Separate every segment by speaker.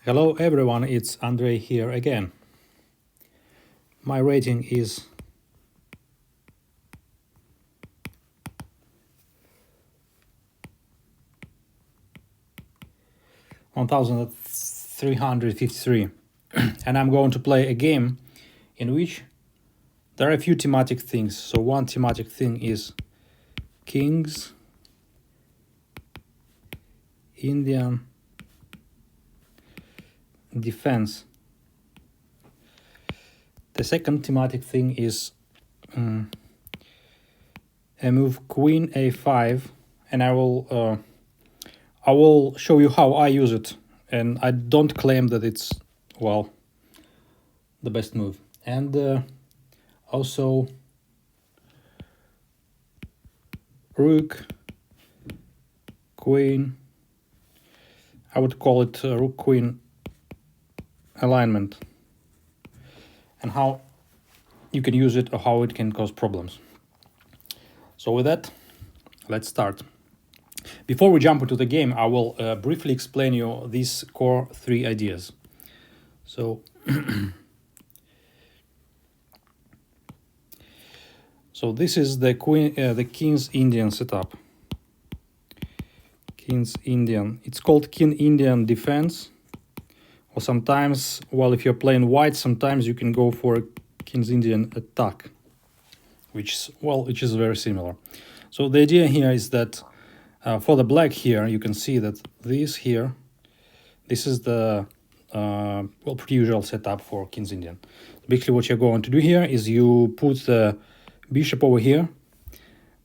Speaker 1: Hello everyone, it's Andre here again. My rating is 1353 and I'm going to play a game in which there are a few thematic things. So one thematic thing is King's Indian defense. The second thematic thing is a move Queen a5, and I will show you how I use it, and I don't claim that it's the best move. And also Rook-Queen. I would call it Rook-Queen alignment, and how you can use it or how it can cause problems. So with that, let's start. Before we jump into the game, I will briefly explain you these core three ideas. So, so this is the King's Indian setup. King's Indian. It's called King Indian defense. Or sometimes, if you're playing white, sometimes you can go for a King's Indian attack, which is very similar. So the idea here is that for the black here, you can see that this is the pretty usual setup for King's Indian. Basically, what you're going to do here is you put the bishop over here,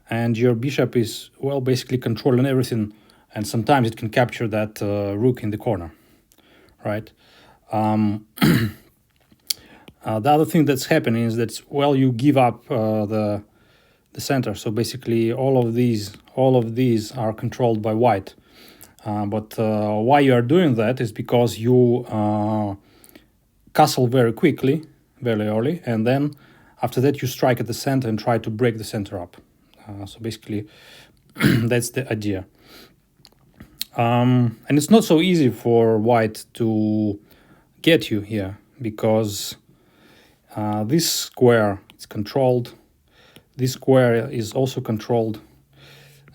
Speaker 1: and your bishop is basically controlling everything, and sometimes it can capture that rook in the corner, right? The other thing that's happening is that you give up the center. So basically, all of these are controlled by white. But why you are doing that is because you castle very quickly, very early, and then after that you strike at the center and try to break the center up. So basically, that's the idea. And it's not so easy for white to get you here, because this square is controlled. This square is also controlled.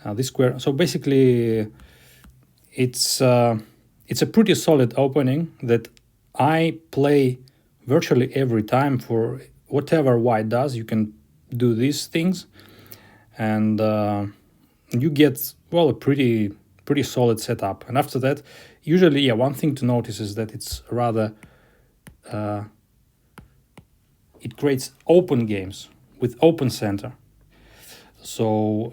Speaker 1: This square. So basically, it's a pretty solid opening that I play virtually every time. For whatever white does, you can do these things, and you get a pretty solid setup. And after that, usually, one thing to notice is that it's rather it creates open games with open center. So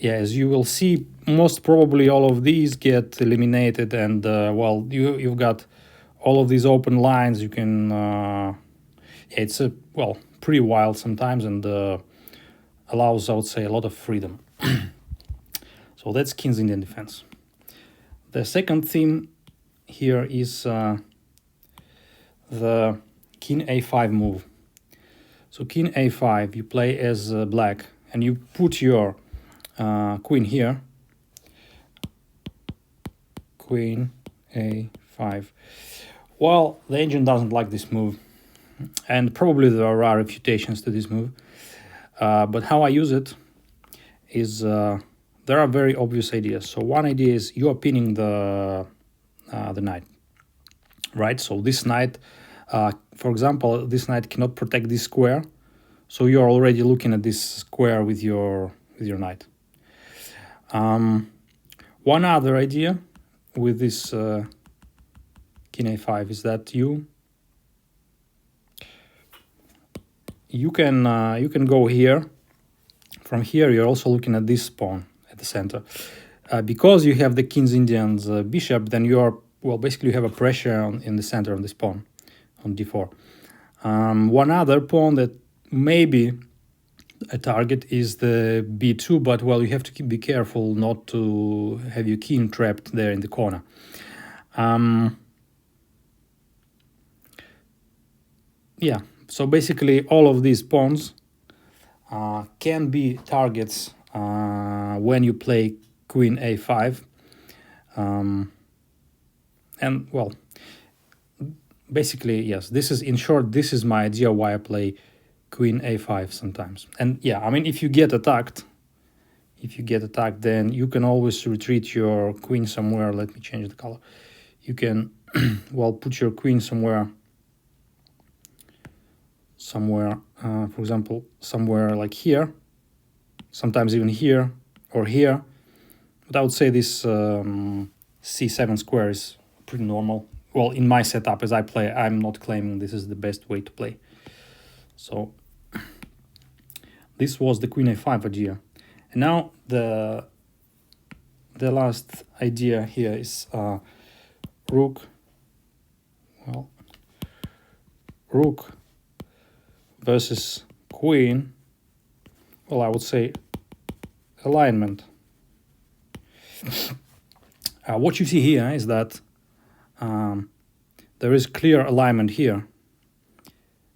Speaker 1: as you will see, most probably all of these get eliminated, and you've got all of these open lines. You can it's pretty wild sometimes, and allows, I would say, a lot of freedom. So that's King's Indian defense. The second theme here is the King a5 move. So King a5, you play as black, and you put your queen here. Queen a5. Well, the engine doesn't like this move, and probably there are refutations to this move. But how I use it is there are very obvious ideas. So one idea is you are pinning the knight, right? So this knight, for example, this knight cannot protect this square, so you're already looking at this square with your knight. One other idea with this King a5 is that you can go here. From here, you're also looking at this pawn at the center. Because you have the King's Indian's bishop, then you are basically you have a pressure in the center of this pawn on d4. One other pawn that may be a target is the b2, but you have to be careful not to have your king trapped there in the corner. So basically all of these pawns can be targets when you play Queen a5, and And well, basically, yes, this is, in short, this is my idea why I play queen a5 sometimes. And yeah, I mean, if you get attacked, then you can always retreat your queen somewhere. Let me change the color. You can, well, put your queen somewhere, for example, somewhere like here, sometimes even here or here. But I would say this c7 square is pretty normal. Well, in my setup as I play, I'm not claiming this is the best way to play. So this was the queen a5 idea. And now the last idea here is rook versus queen. Well, I would say alignment. What you see here is that there is clear alignment here,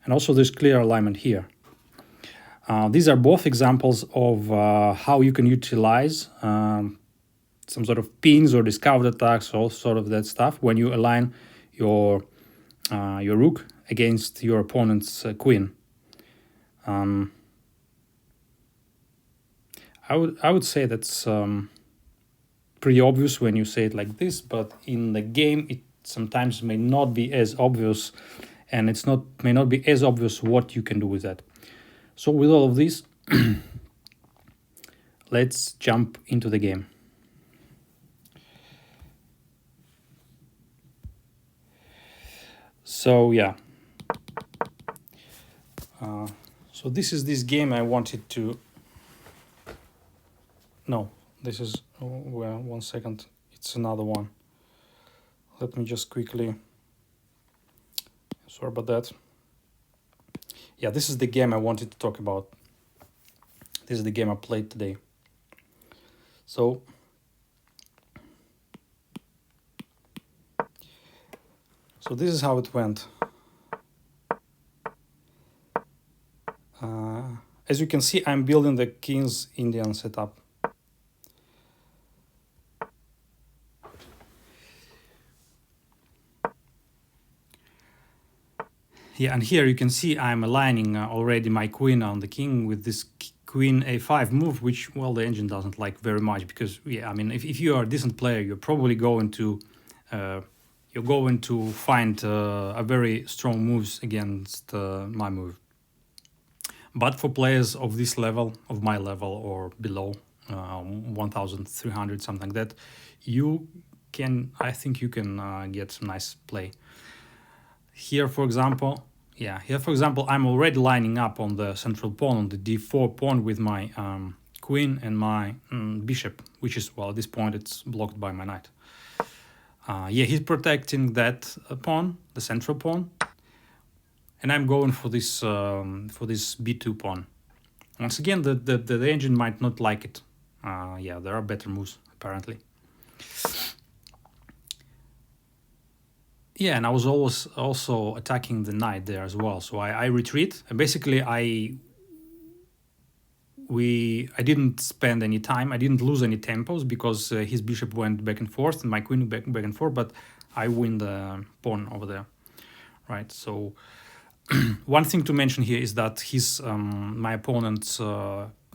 Speaker 1: and also there's clear alignment here. These are both examples of how you can utilize some sort of pins or discovered attacks, all sort of that stuff, when you align your rook against your opponent's queen. I would say that's pretty obvious when you say it like this, but in the game it sometimes may not be as obvious, and may not be as obvious what you can do with that. So with all of this, let's jump into the game. So yeah, so this is this game I wanted to. No, this is, well, 1 second, it's another one. Let me just quickly, sorry about that. Yeah, this is the game I wanted to talk about. This is the game I played today. So this is how it went. As you can see, I'm building the King's Indian setup. Yeah, and here you can see I'm aligning already my queen on the king with this queen a5 move, which, well, the engine doesn't like very much, because, yeah, I mean, if you are a decent player, you're probably going to find a very strong moves against my move. But for players of this level, of my level or below, 1300, something like that, I think you can get some nice play. Here, for example, I'm already lining up on the central pawn, on the d4 pawn, with my queen and my bishop, which is, well, at this point it's blocked by my knight. He's protecting that pawn, the central pawn, and I'm going for this b2 pawn. Once again, the engine might not like it. There are better moves, apparently. Yeah, and I was always also attacking the knight there as well. So I retreat, and basically I didn't spend any time. I didn't lose any tempos, because his bishop went back and forth and my queen back and forth, but I win the pawn over there, right? So one thing to mention here is that my opponent's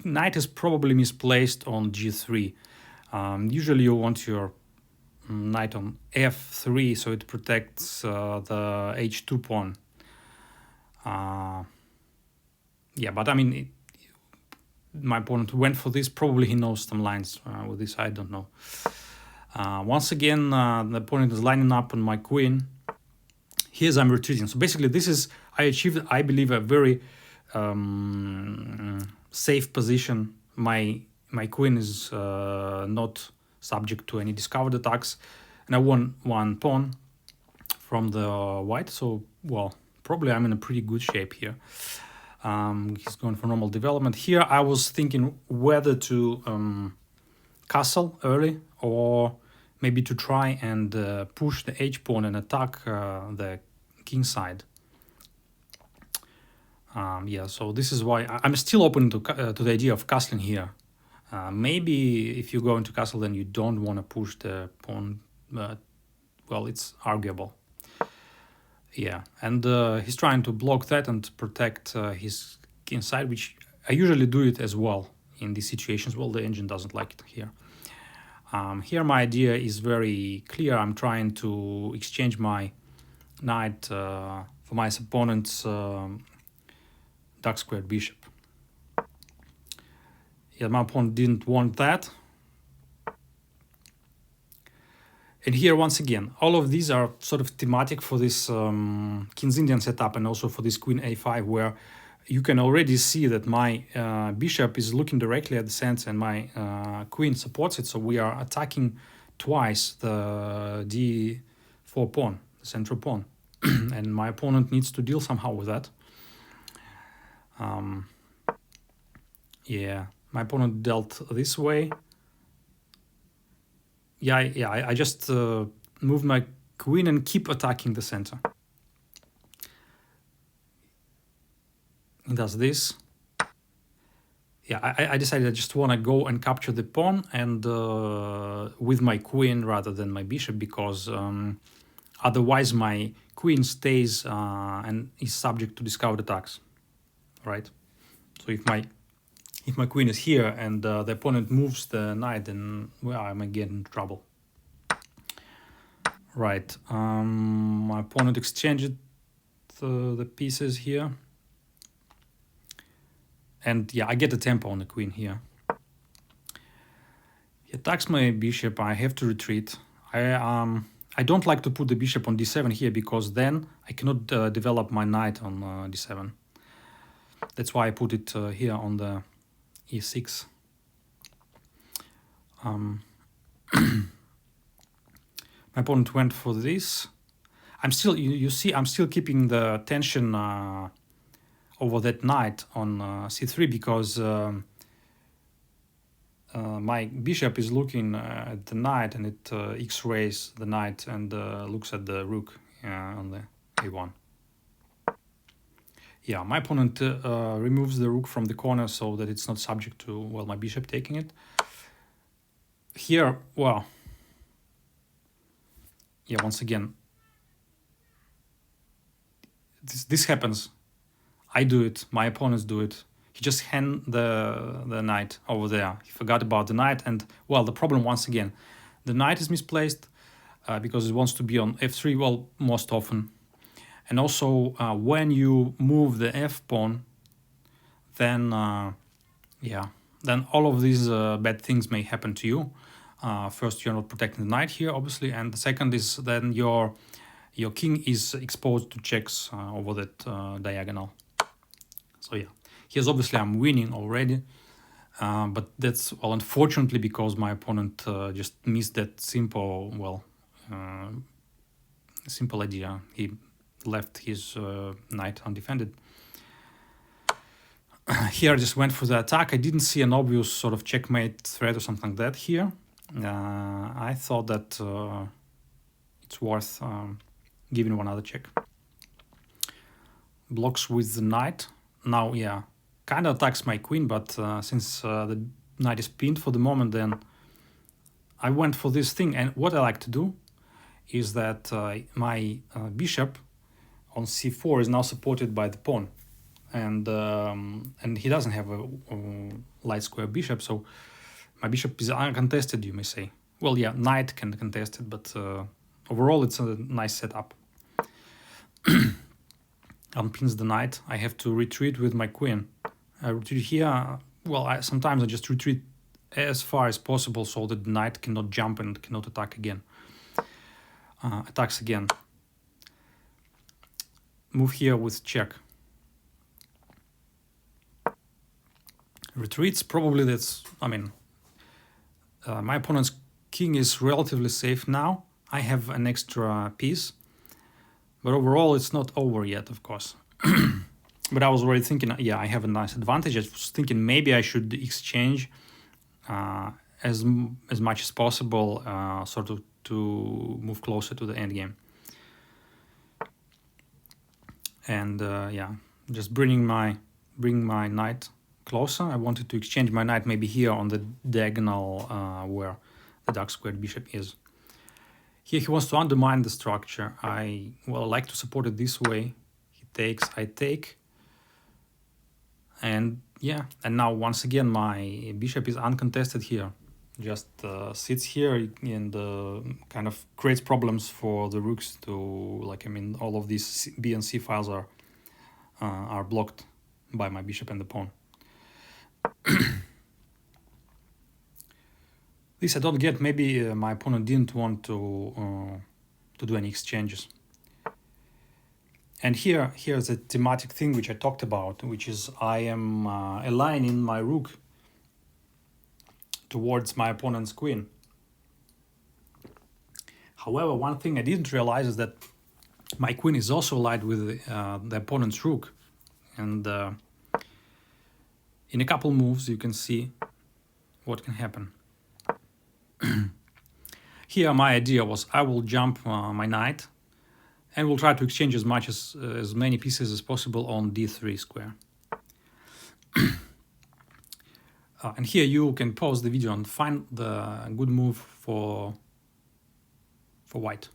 Speaker 1: knight is probably misplaced on g3. Usually you want your knight on f3, so it protects the h2 pawn. But I mean, my opponent went for this. Probably he knows some lines with this, I don't know. Once again, the opponent is lining up on my queen. Here's I'm retreating. So basically I achieved, I believe, a very safe position. My queen is not subject to any discovered attacks, and I won one pawn from the white. So, well, probably I'm in a pretty good shape here. He's going for normal development. Here I was thinking whether to castle early, or maybe to try and push the h-pawn and attack the king side. So this is why I'm still open to the idea of castling here. Maybe if you go into castle, then you don't want to push the pawn well, it's arguable. Yeah, and he's trying to block that and protect his king side, which I usually do it as well in these situations. Well, the engine doesn't like it here. Here my idea is very clear. I'm trying to exchange my knight for my opponent's dark squared bishop. Yeah, my opponent didn't want that. And here, once again, all of these are sort of thematic for this King's Indian setup and also for this Queen A5, where you can already see that my bishop is looking directly at the center and my queen supports it. So we are attacking twice the D4 pawn, the central pawn. And my opponent needs to deal somehow with that. Yeah, my opponent dealt this way. I just moved my queen and keep attacking the center. He does this. Yeah, I decided I just want to go and capture the pawn and with my queen rather than my bishop, because otherwise my queen stays and is subject to discovered attacks, right? So if my queen is here and the opponent moves the knight, then well, I might get into trouble. Right, my opponent exchanged the pieces here. And yeah, I get a tempo on the queen here. He attacks my bishop. I have to retreat. I don't like to put the bishop on d7 here, because then I cannot develop my knight on d7. That's why I put it here on the e6. My opponent went for this. I'm still, you see, I'm still keeping the tension over that knight on c3, because my bishop is looking at the knight, and it x-rays the knight and looks at the rook on the a1. Yeah, my opponent removes the rook from the corner so that it's not subject to, well, my bishop taking it. Here, well, yeah, once again, this happens. I do it, my opponents do it. He just hand the knight over there. He forgot about the knight, and well, the problem once again, the knight is misplaced because it wants to be on f3, well, most often. And also when you move the f pawn, then then all of these bad things may happen to you. First, you're not protecting the knight here, obviously, and the second is then your king is exposed to checks over that diagonal. So yeah, here's obviously I'm winning already, but that's, well, unfortunately, because my opponent just missed that simple idea. He left his knight undefended. Here I just went for the attack. I didn't see an obvious sort of checkmate threat or something like that here. I thought that it's worth giving one other check. Blocks with the knight. Now, yeah, kind of attacks my queen, but since the knight is pinned for the moment, then I went for this thing. And what I like to do is that my bishop on c4 is now supported by the pawn, and he doesn't have a light square bishop, so my bishop is uncontested, you may say. Well, yeah, knight can contest it, but overall it's a nice setup. Unpins the knight. I have to retreat with my queen. I retreat here. Well, sometimes I just retreat as far as possible so that the knight cannot jump and cannot attack again. Attacks again. Move here with check. Retreats, probably that's, I mean, my opponent's king is relatively safe now. I have an extra piece, but overall it's not over yet, of course. But I was already thinking, yeah, I have a nice advantage. I was thinking maybe I should exchange as much as possible, sort of to move closer to the end game. And yeah, just bring my knight closer. I wanted to exchange my knight maybe here on the diagonal where the dark squared bishop is. Here he wants to undermine the structure. I like to support it this way. He takes, I take. And yeah, and now once again my bishop is uncontested here. Just sits here and kind of creates problems for the rooks to, like, I mean, all of these B and C files are blocked by my bishop and the pawn. This I don't get. Maybe my opponent didn't want to do any exchanges. And here's a thematic thing which I talked about, which is I am aligning my rook towards my opponent's queen. However, one thing I didn't realize is that my queen is also allied with the opponent's rook. And in a couple moves, you can see what can happen. Here, my idea was I will jump my knight and we'll try to exchange as many pieces as possible on d3 square. And here you can pause the video and find the good move for white.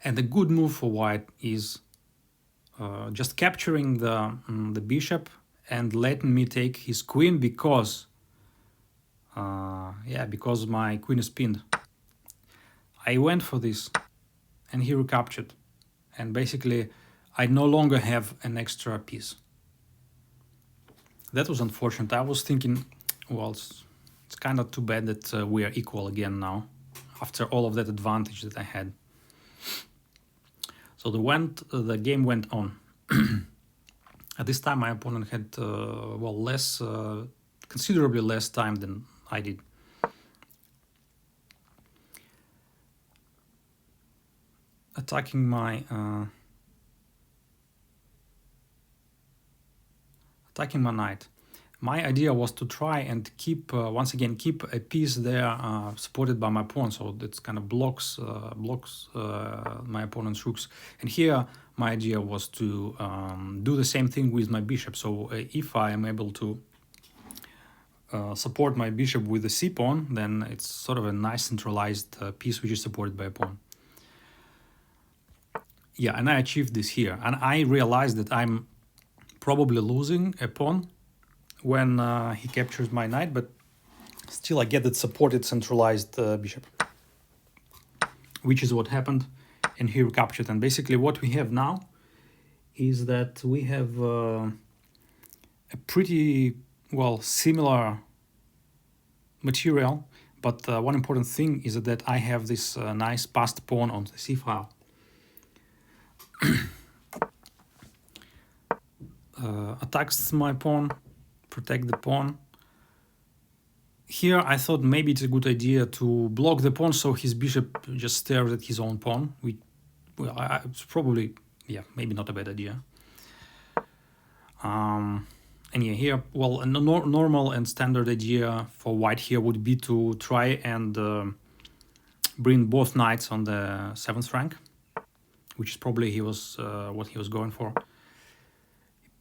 Speaker 1: And the good move for white is just capturing the bishop and letting me take his queen because because my queen is pinned. I went for this and he recaptured, and basically I no longer have an extra piece. That was unfortunate. I was thinking, well, it's kind of too bad that we are equal again now after all of that advantage that I had. So the game went on. At this time my opponent had considerably less time than I did. Attacking my knight. My idea was to try and keep once again keep a piece there supported by my pawn, so that kind of blocks my opponent's rooks. And here my idea was to do the same thing with my bishop. So if I am able to support my bishop with the c pawn, then it's sort of a nice centralized piece which is supported by a pawn. Yeah, and I achieved this here, and I realized that I'm probably losing a pawn when he captures my knight, but still I get that supported centralized bishop, which is what happened, and he recaptured. And basically what we have now is that we have a pretty similar material, but one important thing is that I have this nice passed pawn on the c file. Attacks my pawn, protect the pawn. Here I thought maybe it's a good idea to block the pawn so his bishop just stares at his own pawn. It's probably, maybe not a bad idea. And yeah, here, a normal and standard idea for white here would be to try and bring both knights on the 7th rank, which is probably what he was going for.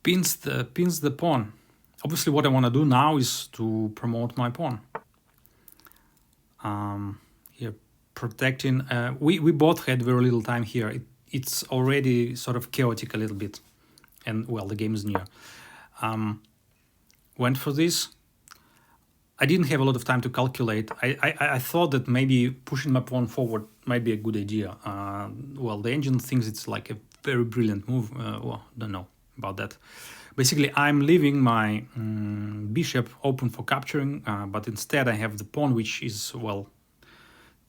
Speaker 1: Pins the pawn. Obviously, what I want to do now is to promote my pawn. Here, protecting. We both had very little time here. It's already sort of chaotic a little bit, and the game is near. Went for this. I didn't have a lot of time to calculate. I thought that maybe pushing my pawn forward might be a good idea. The engine thinks it's like a very brilliant move. Don't know about that. Basically, I'm leaving my bishop open for capturing, but instead I have the pawn, which is,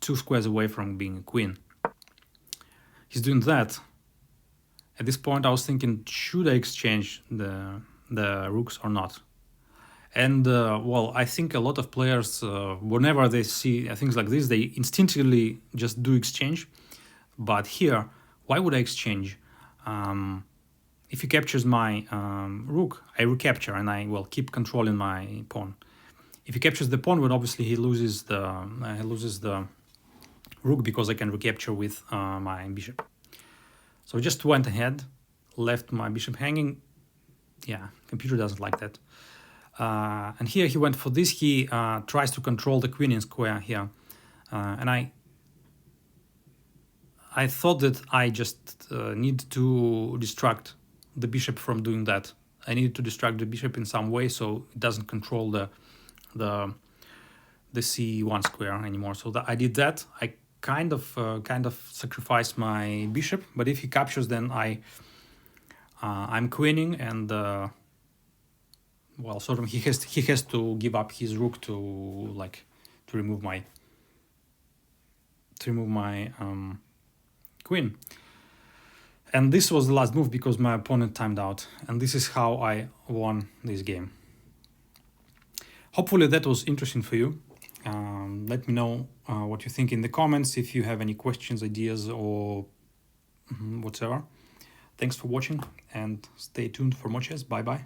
Speaker 1: 2 squares away from being a queen. He's doing that. At this point, I was thinking, should I exchange the rooks or not? And, I think a lot of players, whenever they see things like this, they instinctively just do exchange. But here, why would I exchange? If he captures my rook, I recapture and I keep controlling my pawn. If he captures the pawn, obviously he loses the rook because I can recapture with my bishop. So I just went ahead, left my bishop hanging. Yeah, computer doesn't like that. And here he went for this. He tries to control the queen in square here. And I thought that I just need to distract the bishop from doing that. I needed to distract the bishop in some way so it doesn't control the c1 square anymore. So I did that. I kind of sacrificed my bishop, but if he captures, then I'm queening, and well, sort of he has to give up his rook to remove my queen. And this was the last move because my opponent timed out, and this is how I won this game. Hopefully that was interesting for you. Let me know what you think in the comments, if you have any questions, ideas, or whatever. Thanks for watching, and stay tuned for more chess. Bye bye.